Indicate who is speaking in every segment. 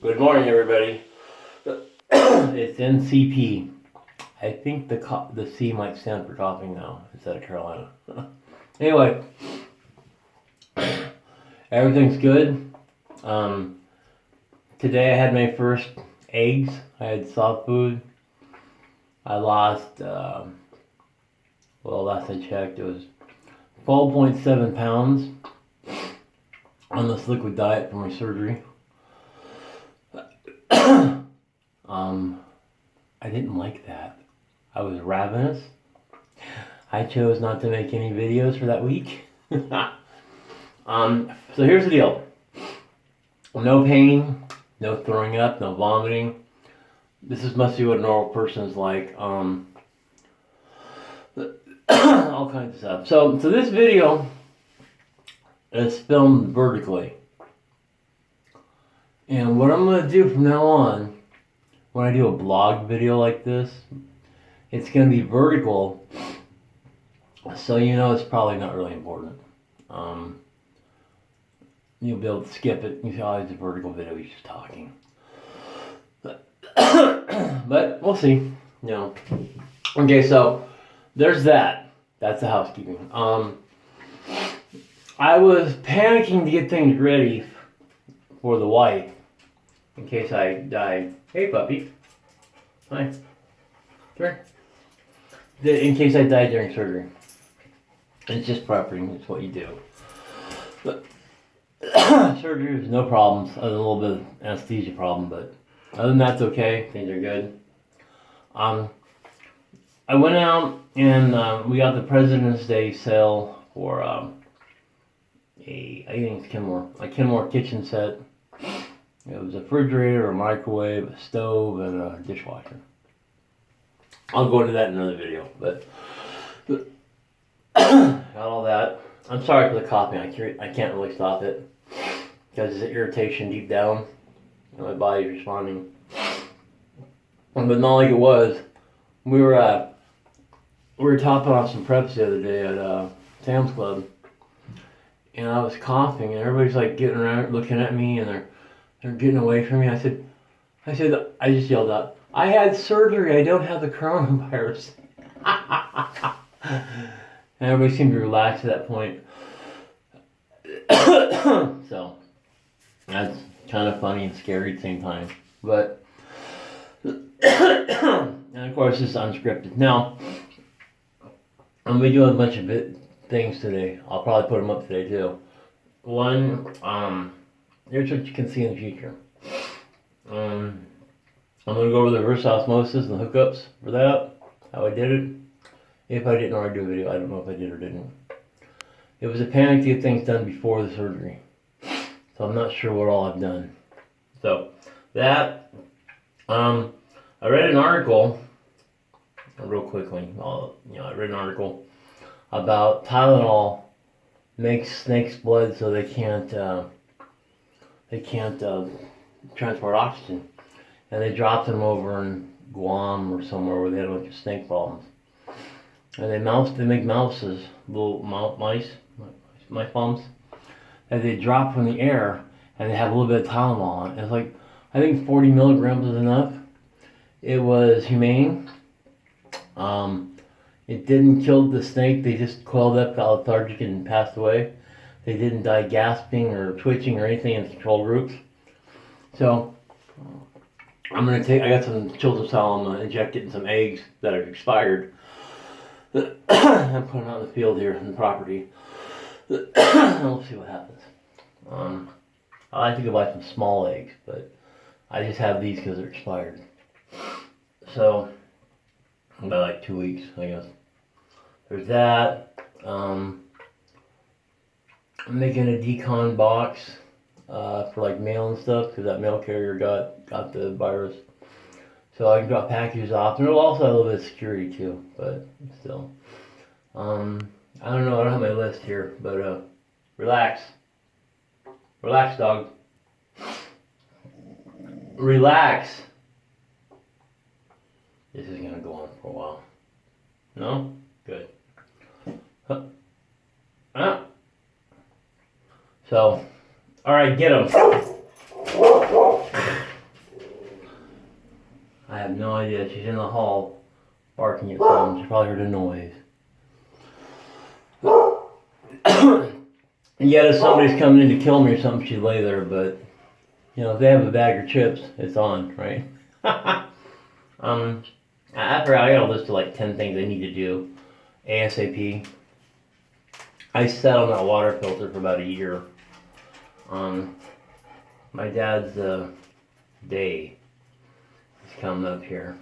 Speaker 1: Good morning, everybody. It's NCP. I think the C might stand for coughing now instead of Carolina. Anyway, everything's good. Today I had my first eggs. I had soft food. I lost, last I checked, it was 12.7 pounds on this liquid diet for my surgery. I didn't like that. I was ravenous. I chose not to make any videos for that week. So here's the deal. No pain, no throwing up, no vomiting. Must be what a normal person is like. All kinds of stuff. So this video is filmed vertically. And what I'm going to do from now on, when I do a blog video like this, it's going to be vertical, so you know it's probably not really important. You'll be able to skip it. You see, oh, it's a vertical video, he's just talking. But we'll see. You know. Okay, so there's that. That's the housekeeping. I was panicking to get things ready for the wife in case I died. Hey, puppy. Hi. Sure. In case I died during surgery. It's just prepping. It's what you do. But surgery is no problems. Other than a little bit of anesthesia problem, but other than that, it's okay. Things are good. I went out and we got the President's Day sale for I think it's Kenmore. A Kenmore kitchen set. It was a refrigerator, a microwave, a stove, and a dishwasher. I'll go into that in another video, but got all that. I'm sorry for the coughing. I can't really stop it because it's an irritation deep down, and my body's responding. But not like it was. We were topping off some preps the other day at Sam's Club, and I was coughing, and everybody's like getting around, looking at me, and they're getting away from me. I just yelled out, "I had surgery. I don't have the coronavirus." And everybody seemed to relax at that point. So that's kind of funny and scary at the same time. But and of course, it's unscripted. Now I'm gonna be doing a bunch of things today. I'll probably put them up today too. One, here's what you can see in the future. I'm going to go over the reverse osmosis and the hookups for that, how I did it. If I didn't already do a video, I don't know if I did or didn't. It was a panic to get things done before the surgery. So I'm not sure what all I've done. So that, I read an article, real quickly, I read an article about Tylenol makes snakes' blood so they can't transport oxygen, and they dropped them over in Guam or somewhere where they had a bunch of snake problems, and they make mouses, little mice palms, and they drop from the air, and they have a little bit of Tylenol on it. It's like, I think 40 milligrams is enough. It was humane. It didn't kill the snake. They just coiled up, got lethargic, and passed away. They didn't die gasping or twitching or anything in the control groups. So I got some children's towel. I'm gonna inject it in some eggs that have expired. I'm putting it out in the field here in the property. We'll see what happens. I like to go buy some small eggs, but I just have these because they're expired. So about like 2 weeks, I guess. There's that. I'm making a decon box for like mail and stuff because that mail carrier got the virus. So I can drop packages off. And it'll also have a little bit of security too, but still. I don't know. I don't have my list here, but relax. Relax, dog. Relax. This is gonna go on for a while. No? Good. So, alright, get him. have no idea. She's in the hall barking at someone. She probably heard a noise. And yet if somebody's coming in to kill me or something, she'd lay there, but you know, if they have a bag of chips, it's on, right? After I got a list of like 10 things I need to do ASAP. I sat on that water filter for about a year. My dad's day is coming up here.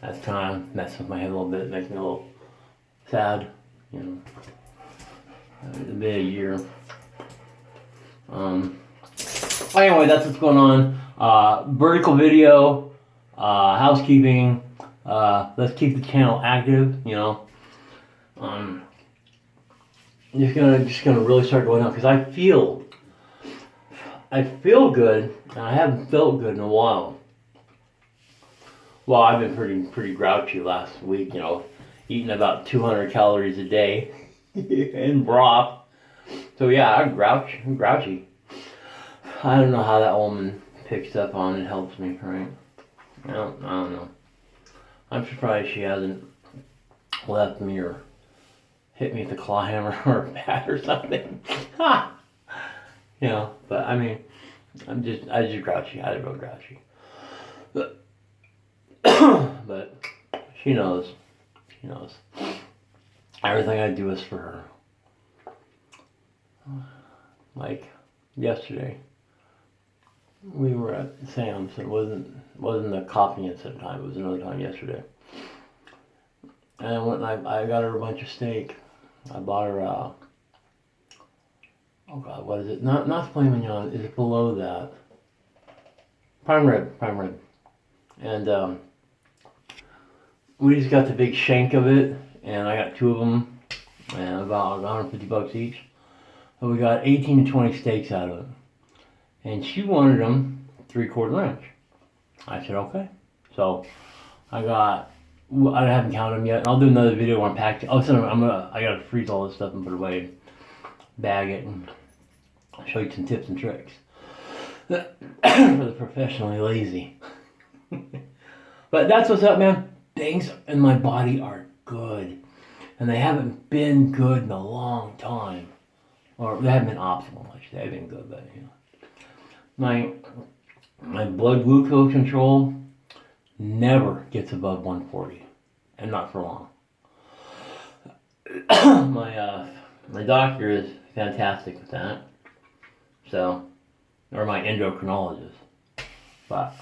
Speaker 1: That's kind of messing with my head a little bit, makes me a little sad, you know. It's been a year. Anyway, that's what's going on. Vertical video, housekeeping. Let's keep the channel active, you know. Just gonna really start going up because I feel good, and I haven't felt good in a while. Well, I've been pretty grouchy last week, you know, eating about 200 calories a day in broth. So yeah, I'm grouchy. I don't know how that woman picks up on and helps me, right? I don't know. I'm surprised she hasn't left me or hit me with a claw hammer or a bat or something. You know, but I mean, I just grouchy. I real grouchy. But she knows. She knows. Everything I do is for her. Like yesterday, we were at Sam's. It wasn't a coffee incident time. It was another time yesterday. And I went and I got her a bunch of steak. I bought her oh God, what is it? Not filet mignon. Is it below that? Prime rib. And we just got the big shank of it, and I got 2 of them, and about $150 each. So we got 18 to 20 steaks out of it. And she wanted them 3/4 inch. I said okay. So I haven't counted them yet. I'll do another video where I'm packing. I gotta freeze all this stuff and put it away, bag it, and I'll show you some tips and tricks for the professionally lazy. But that's what's up, man. Things in my body are good, and they haven't been good in a long time, or they haven't been optimal. I should say. They've been good, but you know, my blood glucose control never gets above 140, and not for long. My doctor is fantastic with that. So, or my endocrinologist, but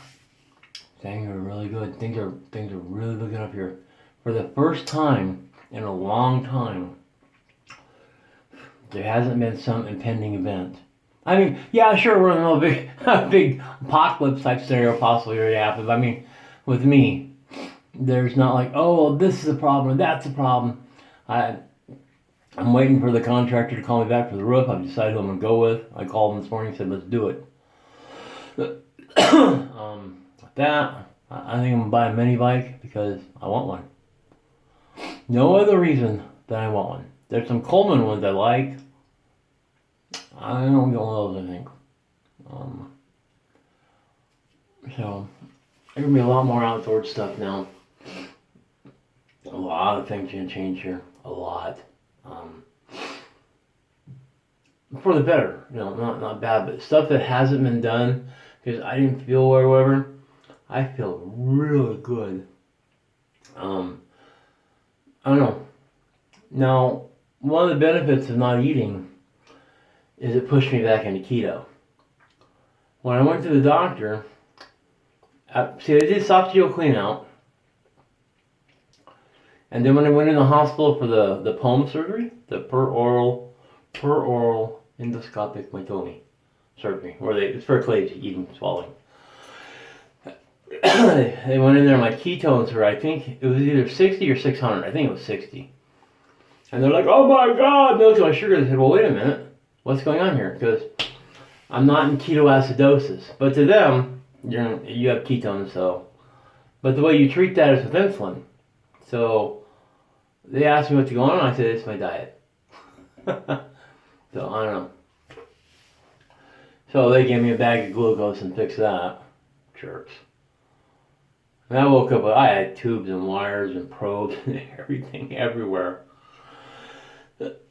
Speaker 1: things are really good. Things are really looking up here. For the first time in a long time, there hasn't been some impending event. I mean, yeah, sure, we're in a big apocalypse type scenario possibly already happened. But I mean, with me, there's not like, oh, this is a problem, that's a problem. I'm waiting for the contractor to call me back for the roof. I've decided who I'm going to go with. I called him this morning and said, let's do it. With that, I think I'm going to buy a mini bike because I want one. No other reason than I want one. There's some Coleman ones I like. I don't get one of those, I think. So, there's going to be a lot more outdoor stuff now. A lot of things can change here. A lot. For the better, you know, not bad, but stuff that hasn't been done because I didn't feel or whatever, I feel really good. I don't know. Now, one of the benefits of not eating is it pushed me back into keto. When I went to the doctor, they did esophageal clean out, and then when I went in the hospital for the POEM surgery, the per oral endoscopic myotomy surgery, where it's for claves, eating, swallowing. They went in there, my ketones were, I think it was either 60 or 600. I think it was 60. And they're like, oh my God, no to my sugar. I said, well, wait a minute. What's going on here? Because I'm not in ketoacidosis. But to them, you have ketones, so. But the way you treat that is with insulin. So they asked me what's going on. I said, it's my diet. So I don't know. So they gave me a bag of glucose and fixed that. Jerks. When I woke up, I had tubes and wires and probes and everything everywhere. But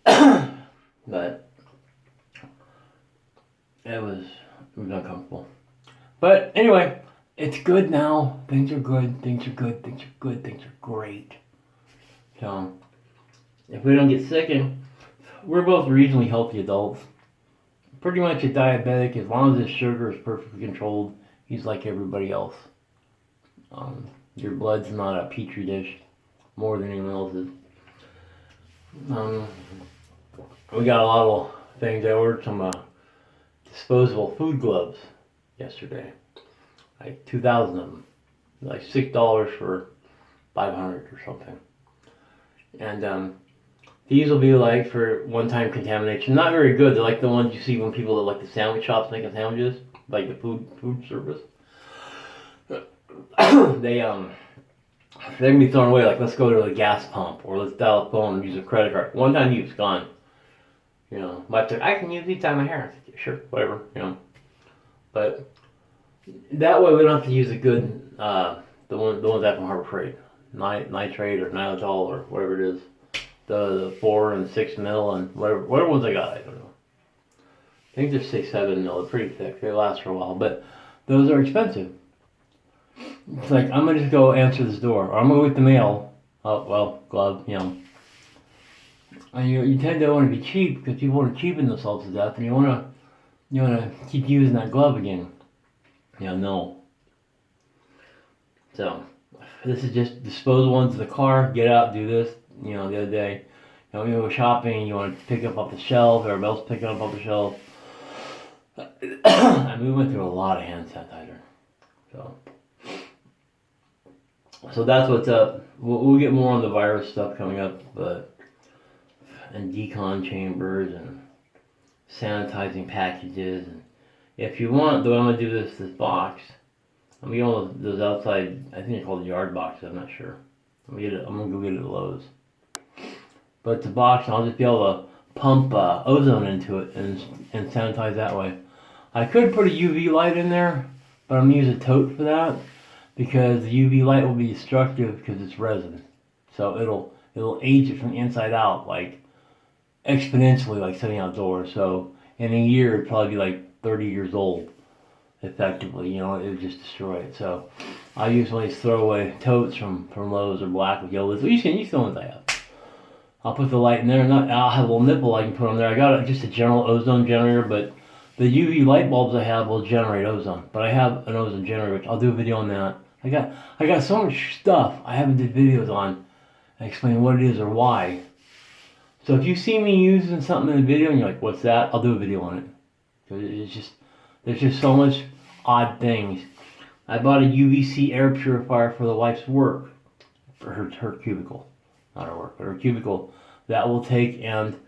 Speaker 1: it was uncomfortable. But anyway, it's good now. Things are good. Things are good. Things are good. Things are great. So if we don't get sick, and we're both reasonably healthy adults. Pretty much a diabetic, as long as his sugar is perfectly controlled, he's like everybody else. Your blood's not a petri dish more than anyone else's. We got a lot of things. I ordered some disposable food gloves yesterday. Like 2,000 of them. Like $6 for 500 or something. And these will be like for one-time contamination. Not very good. They're like the ones you see when people at like the sandwich shops making sandwiches, like the food service. They can be thrown away. Like, let's go to the gas pump, or let's dial a phone and use a credit card. One time use, gone. You know, I can use these on my hair. Sure, whatever. You know, but that way we don't have to use the good the ones that from Harbor Freight, nitrate or xylitol or whatever it is. The 4 and 6 mil and whatever ones I got, I don't know. I think they're 6, 7 mil. They're pretty thick. They last for a while, but those are expensive. It's like, I'm gonna just go answer this door, or I'm gonna go get the mail. Oh well, glove, you know. And you tend to want to be cheap because people want to cheapen themselves to death, and you want to keep using that glove again. Yeah, no. So this is just disposable ones in the car. Get out, do this. You know, the other day, you go shopping, you want to pick up off the shelf, everybody else picking up off the shelf. And we went through a lot of hand sanitizer. So that's what's up. We'll get more on the virus stuff coming up, and decon chambers and sanitizing packages. And if you want, though, I'm gonna do this box. I'm gonna get those outside. I think they're called yard boxes. I'm not sure. I'm gonna go get it at Lowe's. But it's a box, and I'll just be able to pump ozone into it and sanitize that way. I could put a UV light in there, but I'm gonna use a tote for that because the UV light will be destructive because it's resin. So it'll age it from the inside out, like exponentially, like sitting outdoors. So in a year, it'd probably be like 30 years old, effectively. You know, it would just destroy it. So I use one of these throwaway totes from Lowe's or black with yellow. You see the ones I have. I'll put the light in there, and I'll have a little nipple I can put on there. I got just a general ozone generator, but the UV light bulbs I have will generate ozone. But I have an ozone generator, which I'll do a video on that. I got so much stuff I haven't did videos on explaining what it is or why. So if you see me using something in the video and you're like, what's that? I'll do a video on it. Because there's just so much odd things. I bought a UVC air purifier for the wife's work, for her cubicle. Not her work, but her cubicle, that will take and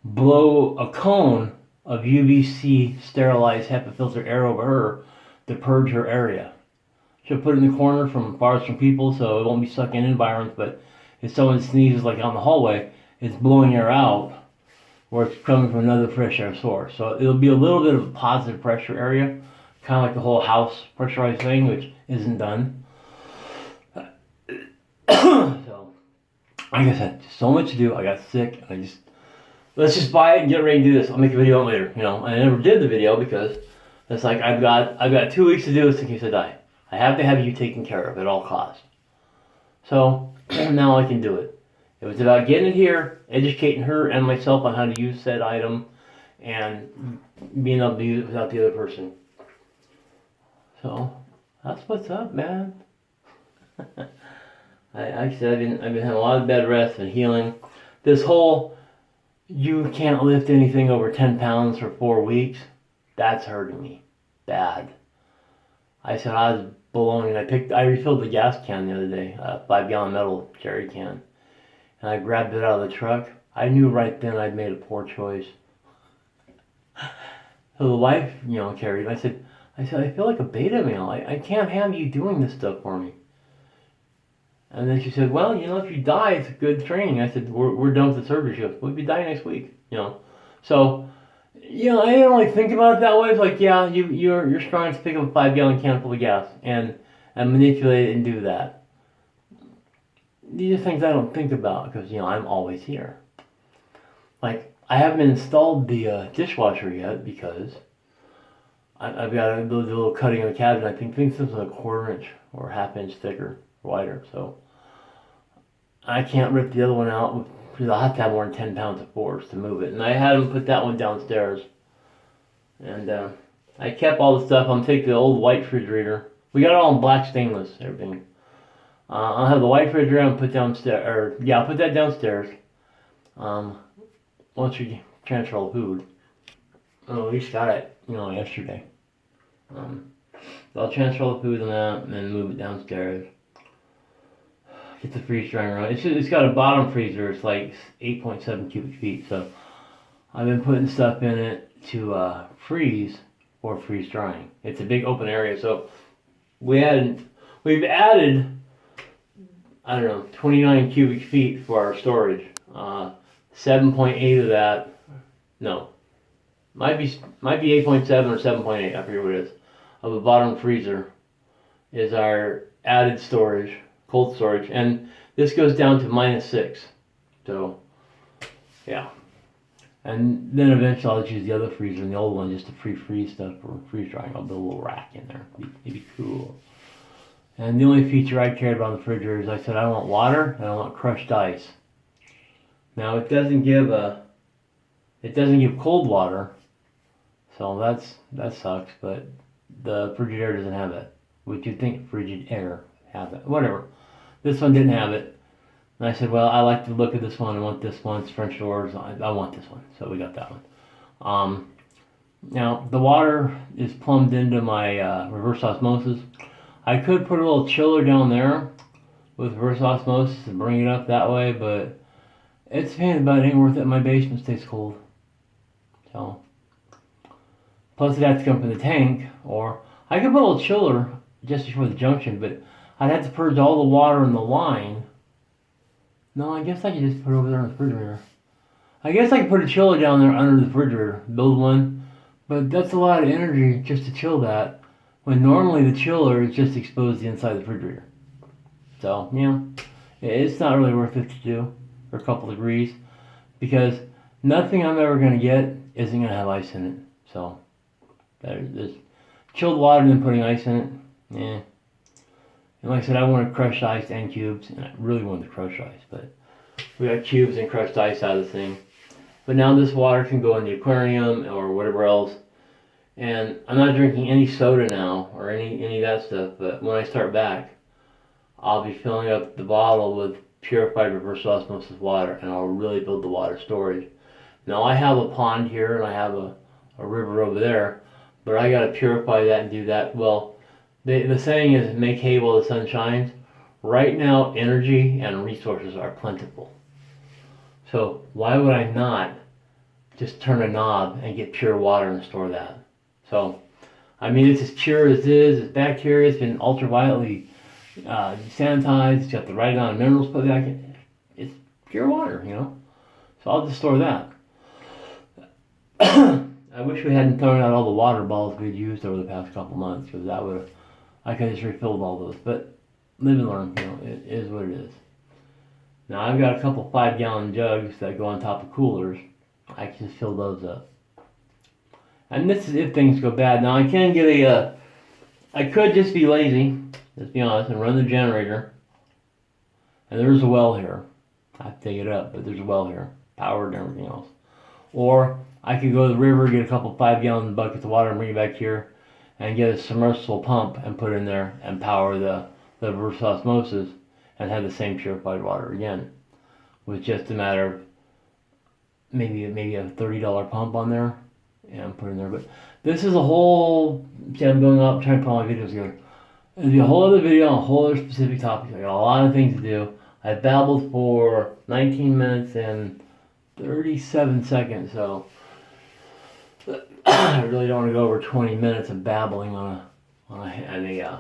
Speaker 1: blow a cone of UVC sterilized HEPA filter air over her to purge her area. She'll put it in the corner farthest from people so it won't be sucking in environments, but if someone sneezes like out in the hallway, it's blowing air out where it's coming from another fresh air source. So it'll be a little bit of a positive pressure area, kind of like the whole house pressurized thing, which isn't done. So, like I said, so much to do. I got sick, and let's just buy it and get ready to do this. I'll make a video on it later. You know, I never did the video because it's like I've got 2 weeks to do this in case I die. I have to have you taken care of at all costs. So now I can do it. It was about getting it here, educating her and myself on how to use said item, and being able to use it without the other person. So that's what's up, man. I said I've been having a lot of bed rest and healing. This whole you can't lift anything over 10 pounds for 4 weeks, that's hurting me bad. I said I was baloney. I refilled the gas can the other day, a 5-gallon metal jerry can, and I grabbed it out of the truck. I knew right then I'd made a poor choice. So the wife, carried. I said I feel like a beta male. I can't have you doing this stuff for me. And then she said, well, if you die, it's a good training. I said, we're done with the service shift. We'll be dying next week, So, I didn't really think about it that way. It's like, yeah, you're strong enough to pick up a 5-gallon can full of gas. And and manipulate it and do that. These are things I don't think about because, I'm always here. Like, I haven't installed the dishwasher yet because I've got a little cutting in the cabinet. I think this is a 1/4 inch or 1/2 inch thicker, wider. So I can't rip the other one out because I'll have to have more than 10 pounds of force to move it. And I had them put that one downstairs. And I kept all the stuff. I'm taking the old white refrigerator. We got it all in black stainless, everything. I'll have the white refrigerator and put downstairs. I'll put that downstairs. Once we transfer all the food. Oh, we just got it, yesterday. So I'll transfer all the food on that and then move it downstairs. Get the freeze drying around. It's got a bottom freezer. It's like 8.7 cubic feet. So I've been putting stuff in it to freeze or freeze drying. It's a big open area. So we've added, 29 cubic feet for our storage. 7.8 of that, no, might be 8.7 or 7.8. I forget what it is. Of the bottom freezer is our added storage, cold storage, and this goes down to -6. So, yeah. And then eventually I'll just use the other freezer and the old one just to freeze stuff for freeze drying. I'll build a little rack in there. It'd be cool. And the only feature I cared about in the refrigerator is I said I want water and I want crushed ice. Now it doesn't give cold water, so that sucks. But the Frigidaire doesn't have it. Which you'd think Frigidaire have it. Whatever. This one didn't have it. And I said, well, I like the look of this one. I want this one. It's French doors. I want this one. So we got that one. Now the water is plumbed into my reverse osmosis. I could put a little chiller down there with reverse osmosis and bring it up that way, but it's a pain in the butt. It ain't worth it. My basement stays cold. So, plus it has to come from the tank, or I could put a little chiller just before the junction, but I'd have to purge all the water in the line. No, I guess I could just put it over there in the refrigerator. I guess I could put a chiller down there under the refrigerator, build one, but that's a lot of energy just to chill that, when normally the chiller is just exposed to the inside of the refrigerator. So, it's not really worth it to do for a couple degrees, because nothing I'm ever going to get isn't going to have ice in it. So there's chilled water and then putting ice in it. And like I said, I wanted crushed ice and cubes, and I really wanted the crushed ice, but we got cubes and crushed ice out of the thing. But now this water can go in the aquarium or whatever else. And I'm not drinking any soda now or any of that stuff, but when I start back, I'll be filling up the bottle with purified reverse osmosis water, and I'll really build the water storage. Now I have a pond here and I have a river over there, but I gotta purify that and do that. Well, the saying is make hay while the sun shines. Right now energy and resources are plentiful. So why would I not just turn a knob and get pure water and store that? So, it's as pure as it is. It's bacteria. It's been ultravioletly sanitized. It's got the right amount of minerals put back in. It's pure water, So I'll just store that. I wish we hadn't thrown out all the water bottles we'd used over the past couple months, because I could have just refilled all those. But live and learn, it is what it is. Now I've got a couple 5-gallon jugs that go on top of coolers. I can just fill those up. And this is if things go bad. Now I can get I could just be lazy, let's be honest, and run the generator. And there's a well here. I have to take it up, but there's a well here, powered and everything else. Or I could go to the river, get a couple 5-gallon buckets of water and bring it back here, and get a submersible pump and put it in there and power the reverse osmosis and have the same purified water again. With just a matter of maybe a $30 pump on there and put it in there. But this is a whole, I'm going up trying to put all my videos together. It'll be a whole other video on a whole other specific topic. I got a lot of things to do. I babbled for 19 minutes and 37 seconds, so I really don't want to go over 20 minutes of babbling on a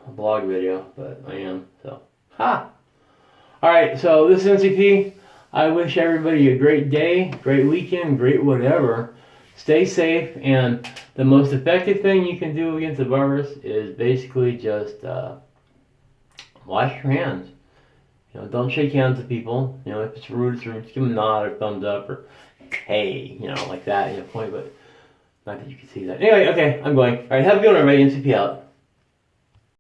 Speaker 1: blog video, but I am, so. Alright, so this is NCP. I wish everybody a great day, great weekend, great whatever. stay safe, and the most effective thing you can do against the virus is basically just wash your hands. Don't shake hands with people. If it's rude, it's rude. Just give them a nod or thumbs up or hey, like that. Point, but not that you can see that. Anyway, okay, I'm going. All right, have a good one, everybody. NCP out.